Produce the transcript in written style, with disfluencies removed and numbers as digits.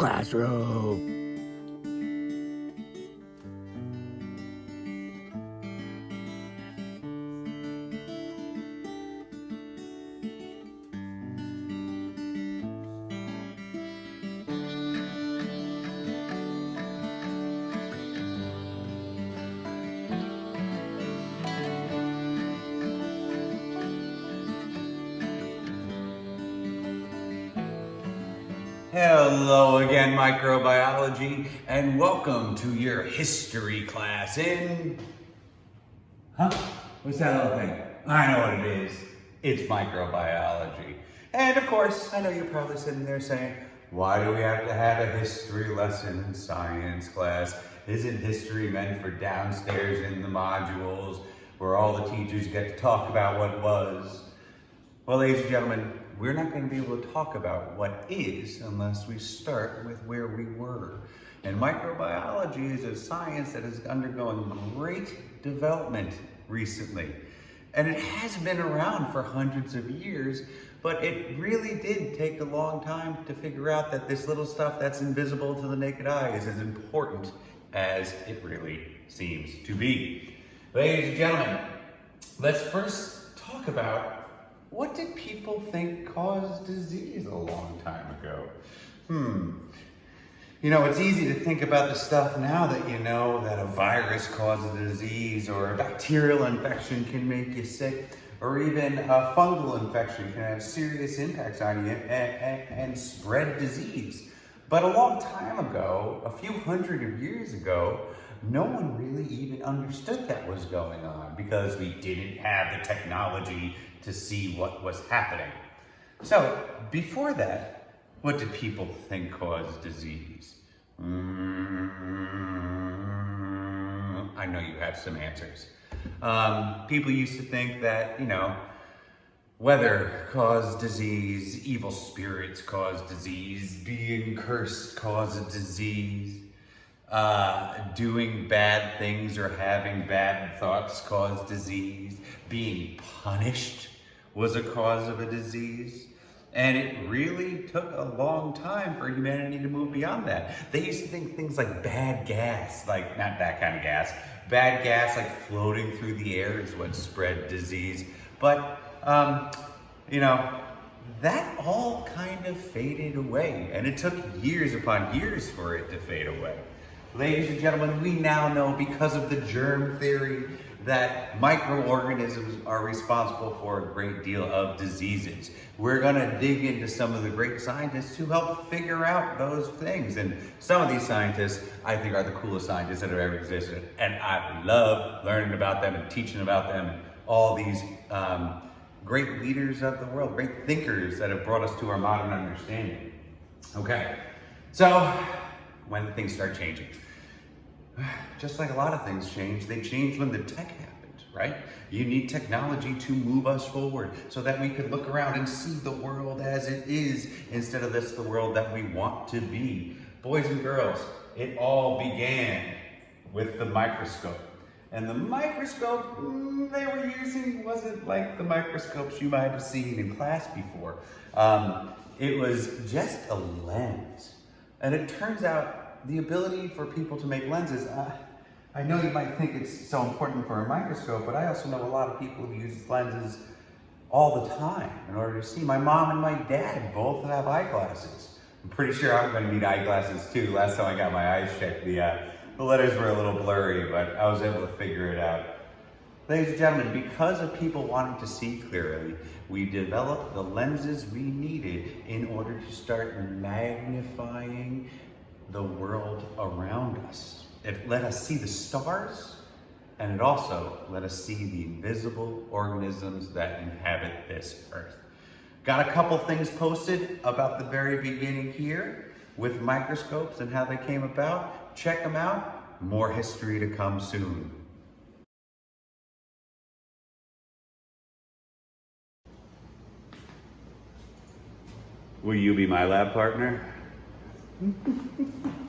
classroom. Hello again, microbiology, and welcome to your history class in... What's that little thing? I know what it is. It's microbiology. And of course, I know you're probably sitting there saying, why do we have to have a history lesson in science class? Isn't history meant for downstairs in the modules where all the teachers get to talk about what was? Well, ladies and gentlemen, we're not going to be able to talk about what is unless we start with where we were. And microbiology is a science that has undergone great development recently. And it has been around for hundreds of years, but it really did take a long time to figure out that this little stuff that's invisible to the naked eye is as important as it really seems to be. Ladies and gentlemen, let's first talk about what did people think caused disease a long time ago? You know, it's easy to think about the stuff now that you know that a virus causes a disease, or a bacterial infection can make you sick, or even a fungal infection can have serious impacts on you and spread disease. But a long time ago, a few hundred of years ago, no one really even understood that was going on because we didn't have the technology to see what was happening. So before that, what did people think caused disease? I know you have some answers. People used to think that, weather caused disease, evil spirits caused disease, being cursed caused disease, doing bad things or having bad thoughts caused disease, being punished was a cause of a disease. And it really took a long time for humanity to move beyond that. They used to think things like bad gas, like not that kind of gas, bad gas like floating through the air is what spread disease. But, that all kind of faded away, and it took years upon years for it to fade away. Ladies and gentlemen, we now know because of the germ theory that microorganisms are responsible for a great deal of diseases. We're gonna dig into some of the great scientists who helped figure out those things. And some of these scientists, I think, are the coolest scientists that have ever existed. And I love learning about them and teaching about them, all these great leaders of the world, great thinkers that have brought us to our modern understanding. Okay, so when things start changing, just like a lot of things change, they change when the tech happened, right? You need technology to move us forward so that we could look around and see the world as it is instead of the world that we want to be. Boys and girls, it all began with the microscope. And the microscope they were using wasn't like the microscopes you might have seen in class before. It was just a lens. And it turns out the ability for people to make lenses, I know you might think it's so important for a microscope, but I also know a lot of people who use lenses all the time in order to see. My mom and my dad both have eyeglasses. I'm pretty sure I'm going to need eyeglasses too. Last time I got my eyes checked, the letters were a little blurry, but I was able to figure it out. Ladies and gentlemen, because of people wanting to see clearly, we developed the lenses we needed in order to start magnifying the world around us. It let us see the stars, and it also let us see the invisible organisms that inhabit this earth. Got a couple things posted about the very beginning here with microscopes and how they came about. Check them out. More history to come soon. Will you be my lab partner?